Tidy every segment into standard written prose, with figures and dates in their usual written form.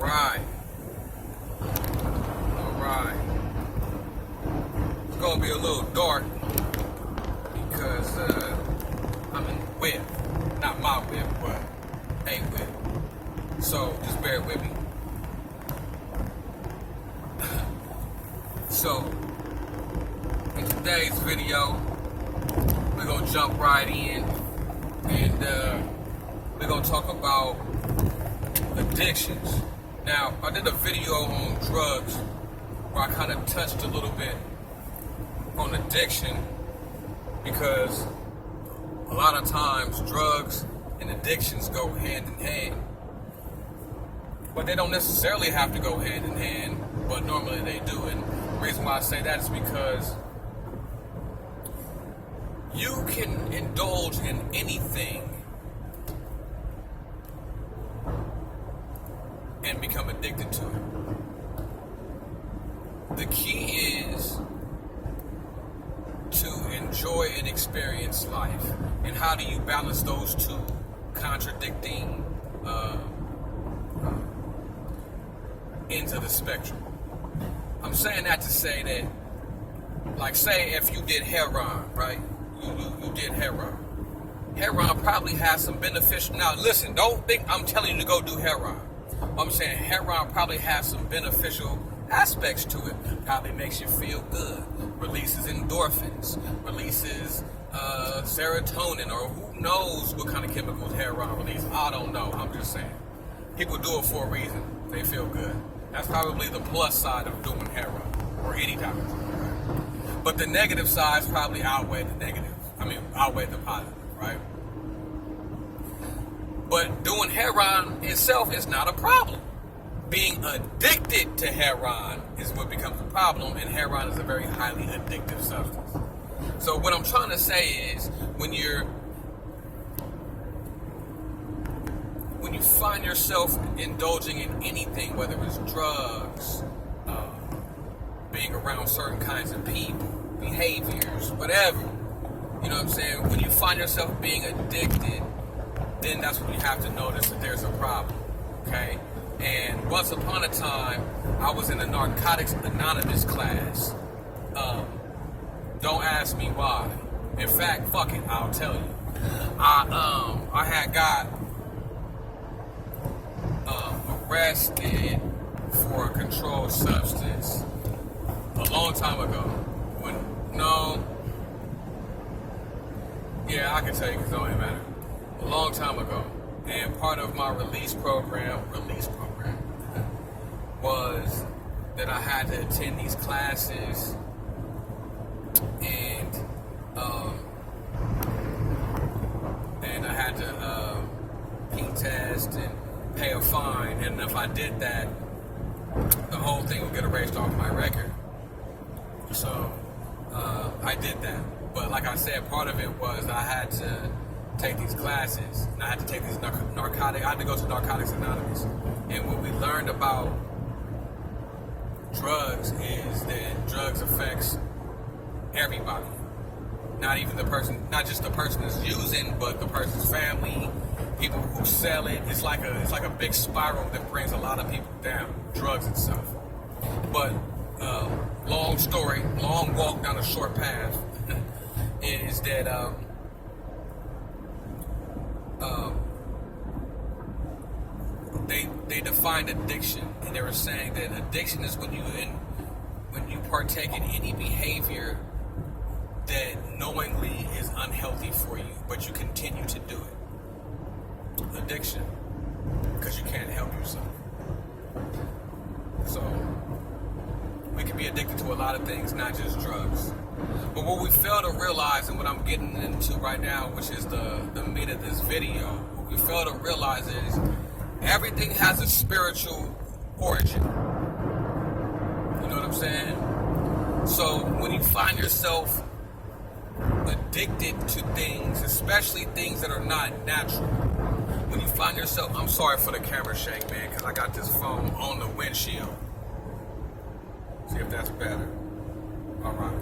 Alright. It's gonna be a little dark because I'm in whip. Not my whip, but a whip. So just bear with me. So in today's video, we're gonna jump right in and we're gonna talk about addictions. Now, I did a video on drugs where I kind of touched a little bit on addiction because a lot of times drugs and addictions go hand in hand. But they don't necessarily have to go hand in hand, but normally they do. And the reason why I say that is because you can indulge in anything and become addicted to it. The key is to enjoy and experience life. And how do you balance those two contradicting ends of the spectrum? I'm saying that to say that, like, say if you did heroin, right? You did heroin. Heroin probably has some beneficial. Now, listen, don't think I'm telling you to go do heroin. I'm saying heroin probably has some beneficial aspects to it. Probably makes you feel good. Releases endorphins. Releases serotonin, or who knows what kind of chemicals heroin releases. I don't know. I'm just saying. People do it for a reason. They feel good. That's probably the plus side of doing heroin or any type of drug. Right? But the negative sides probably outweigh the negative. Outweigh the positive, right? But doing heroin itself is not a problem. Being addicted to heroin is what becomes a problem, and heroin is a very highly addictive substance. So what I'm trying to say is, when you find yourself indulging in anything, whether it's drugs, being around certain kinds of people, behaviors, whatever, you know what I'm saying? When you find yourself being addicted, then that's when you have to notice that there's a problem, okay? And once upon a time, I was in a Narcotics Anonymous class. Don't ask me why. In fact, fuck it, I'll tell you. I had got arrested for a controlled substance a long time ago. I can tell you because it don't even matter. A long time ago. And part of my release program was that I had to attend these classes and I had to pee test and pay a fine, and if I did that, the whole thing would get erased off my record. So I did that. But like I said, part of it was I had to take these classes, and I had to take these I had to go to Narcotics Anonymous. And what we learned about drugs is that drugs affects everybody. Not just the person that's using, but the person's family, people who sell it. It's like a big spiral that brings a lot of people down, drugs itself. But long story, long walk down a short path, is that they defined addiction, and they were saying that addiction is when you partake in any behavior that knowingly is unhealthy for you, but you continue to do it. Addiction, because you can't help yourself. So we can be addicted to a lot of things, not just drugs. But what we fail to realize, and what I'm getting into right now, which is the meat of this video, what we fail to realize is everything has a spiritual origin. You know what I'm saying? So when you find yourself addicted to things, especially things that are not natural, when you find yourself, I'm sorry for the camera shake, man, because I got this phone on the windshield. See if that's better. All right.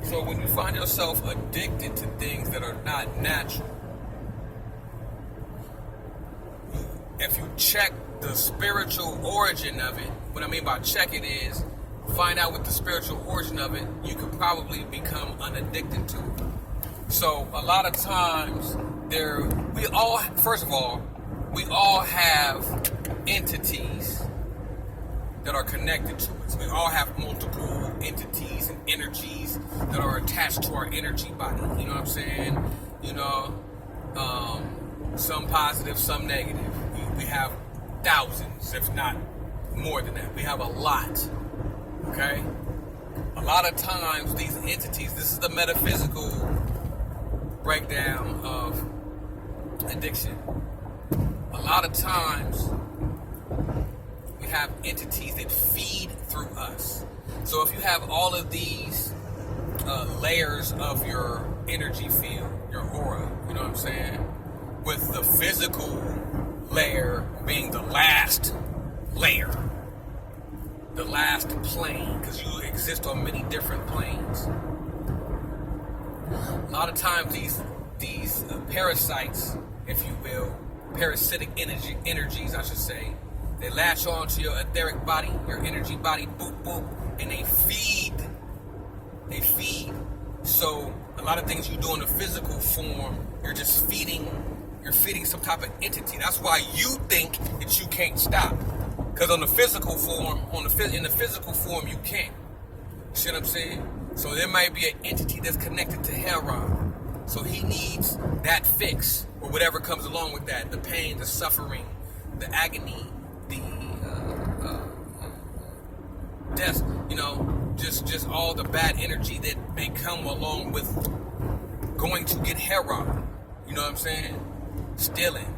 So when you find yourself addicted to things that are not natural, if you check the spiritual origin of it. What I mean by check it is find out what the spiritual origin of it. You could probably become unaddicted to it. So a lot of times first of all, we all have entities that are connected to us. We all have multiple entities and energies that are attached to our energy body. You know what I'm saying? You know, some positive, some negative. We have thousands, if not more than that. We have a lot. Okay? A lot of times these entities, this is the metaphysical breakdown of addiction. A lot of times we have entities that feed through us. So if you have all of these layers of your energy field, your aura, you know what I'm saying? With the physical layer being the last layer, the last plane, because you exist on many different planes. A lot of times these parasites, if you will, parasitic energies, I should say, they latch on to your etheric body, your energy body, boop, boop, and they feed. They feed. So a lot of things you do in the physical form, you're just feeding. You're feeding some type of entity. That's why you think that you can't stop. Because on the physical form, in the physical form, you can't. You see what I'm saying? So there might be an entity that's connected to Heron. So he needs that fix, or whatever comes along with that. The pain, the suffering, the agony, the death, you know, just all the bad energy that may come along with going to get Heron. You know what I'm saying? Stealing,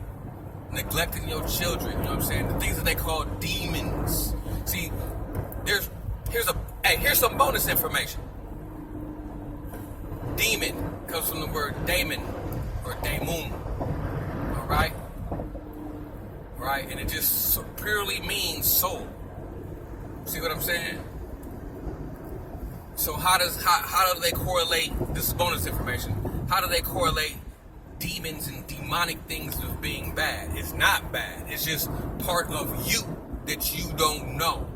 neglecting your children, you know what I'm saying? The things that they call demons. See, here's some bonus information. Demon comes from the word daemon or daemon. Alright? Right? And it just purely means soul. See what I'm saying? So how do they correlate? This is bonus information. How do they correlate demons and demonic things with being bad? It's not bad. It's just part of you that you don't know.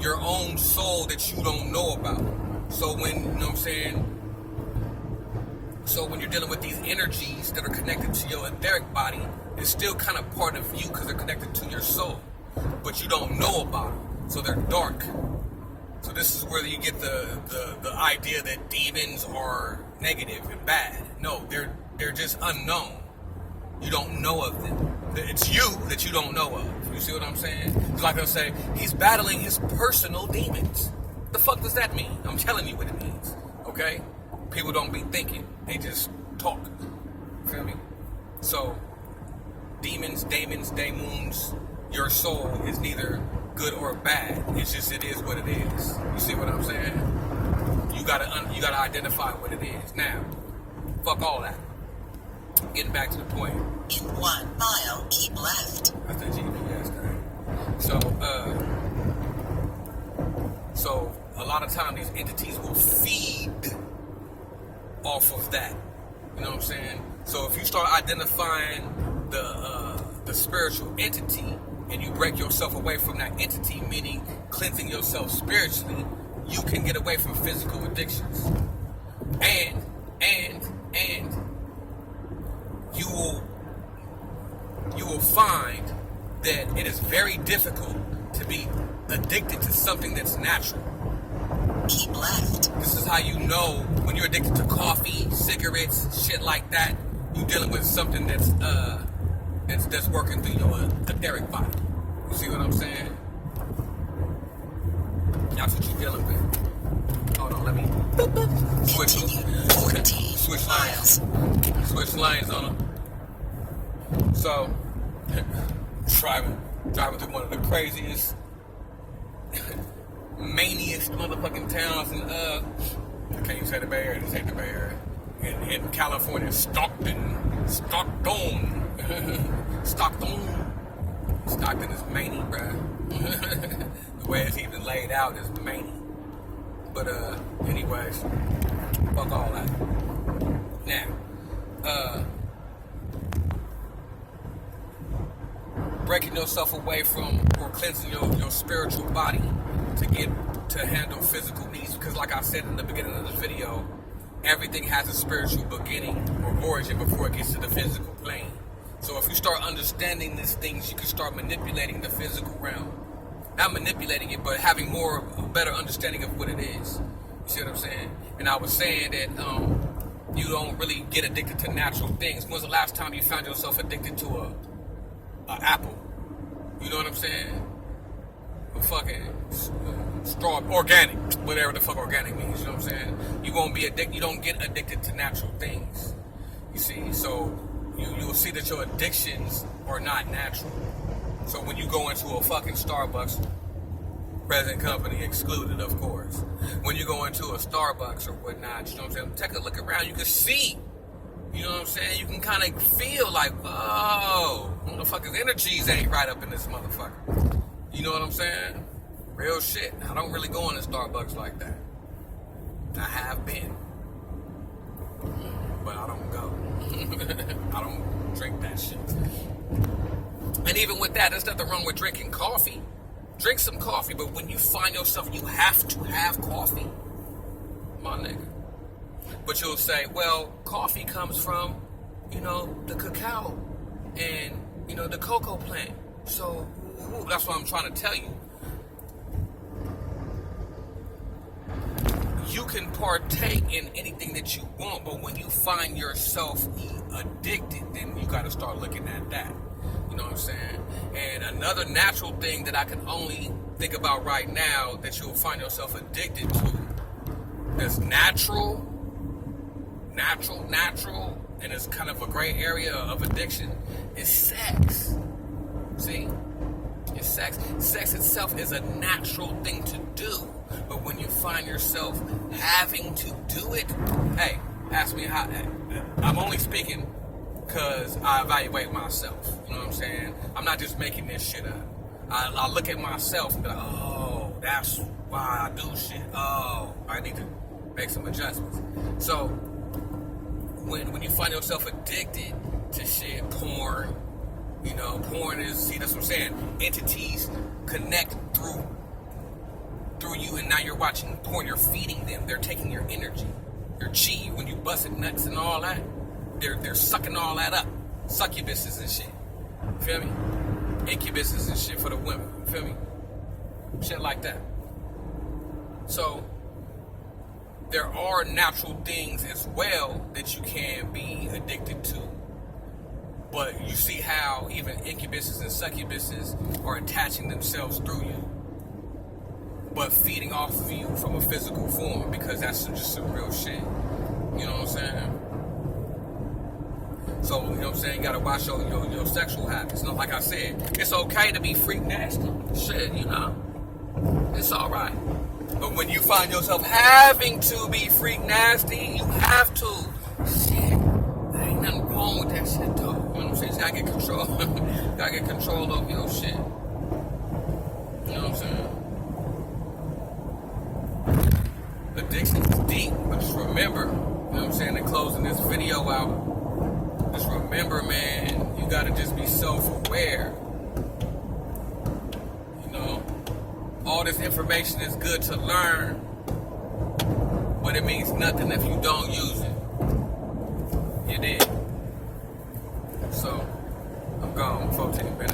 Your own soul that you don't know about. So when, you know what I'm saying? So when you're dealing with these energies that are connected to your etheric body, it's still kind of part of you because they're connected to your soul. But you don't know about them. So they're dark. So this is where you get the idea that demons are negative and bad. No, they're just unknown. You don't know of them. It's you that you don't know of. You see what I'm saying? It's like they'll say, he's battling his personal demons. The fuck does that mean? I'm telling you what it means. Okay? People don't be thinking. They just talk. Feel me? So, demons, daemons, your soul is neither good or bad. It's just, it is what it is. You see what I'm saying? You gotta identify what it is. Now, fuck all that. Getting back to the point. In 1 mile, keep left. That's the GPS thing. So a lot of times these entities will feed off of that. You know what I'm saying? So if you start identifying the spiritual entity and you break yourself away from that entity, meaning cleansing yourself spiritually, you can get away from physical addictions. And you will find that it is very difficult to be addicted to something that's natural. Keep left. This is how you know when you're addicted to coffee, cigarettes, shit like that. You're dealing with something that's working through your etheric body. You see what I'm saying? That's what you're dealing with. Hold on, let me switch lines. Switch lines on them. So, driving through one of the craziest, maniest motherfucking towns in I can't even say the Bay Area, just say the Bay Area. In California, Stockton is many, bruh. The way it's even laid out is many. But anyways, fuck all that. Now, breaking yourself away from or cleansing your spiritual body to handle physical needs. Because like I said in the beginning of the video, everything has a spiritual beginning or origin before it gets to the physical plane. So if you start understanding these things, you can start manipulating the physical realm. Not manipulating it, but having a better understanding of what it is. You see what I'm saying? And I was saying that you don't really get addicted to natural things. When's the last time you found yourself addicted to a apple? You know what I'm saying? A fucking straw, organic, whatever the fuck organic means. You know what I'm saying? You won't be addicted. You don't get addicted to natural things. You see, so you'll see that your addictions are not natural. So when you go into a fucking Starbucks, present company excluded, of course. When you go into a Starbucks or whatnot, you know what I'm saying? Take a look around, you can see. You know what I'm saying? You can kind of feel like, whoa, motherfuckers' energies ain't right up in this motherfucker. You know what I'm saying? Real shit. I don't really go into Starbucks like that. I have been. But I don't go. I don't drink that shit. And even with that, there's nothing wrong with drinking coffee. Drink some coffee, but when you find yourself, you have to have coffee, my nigga. But you'll say, well, coffee comes from, the cacao and, the cocoa plant. So, that's what I'm trying to tell you. You can partake in anything that you want, but when you find yourself addicted, then you got to start looking at that. You know what I'm saying? And another natural thing that I can only think about right now that you'll find yourself addicted to, that's natural, and it's kind of a gray area of addiction, is sex. See? It's sex. Sex itself is a natural thing to do. But when you find yourself having to do it, hey, ask me how. I'm only speaking because I evaluate myself. You know what I'm saying? I'm not just making this shit up. I look at myself and be like, oh, that's why I do shit. Oh, I need to make some adjustments. So when you find yourself addicted to shit, porn, porn is, see, that's what I'm saying. Entities connect through you, and now you're watching porn. You're feeding them. They're taking your energy, your chi. When you busting nuts and all that, they're sucking all that up. Succubuses and shit. Feel me? Incubuses and shit for the women. Feel me? Shit like that. So there are natural things as well that you can be addicted to. But you see how even incubuses and succubuses are attaching themselves through you, but feeding off of you from a physical form, because that's just some real shit. You know what I'm saying? So, you know what I'm saying? You gotta watch your sexual habits. Like I said, it's okay to be freak nasty. Shit, it's alright. But when you find yourself having to be freak nasty, you have to. Shit, there ain't nothing wrong with that shit, though. You know what I'm saying? You gotta get control. You gotta get control of your shit. You know what I'm saying? Addiction is deep, but just remember, you know what I'm saying, in closing this video out, just remember, man, you gotta just be self-aware. All this information is good to learn, but it means nothing if you don't use it. You did. So, I'm gone, 14 minutes.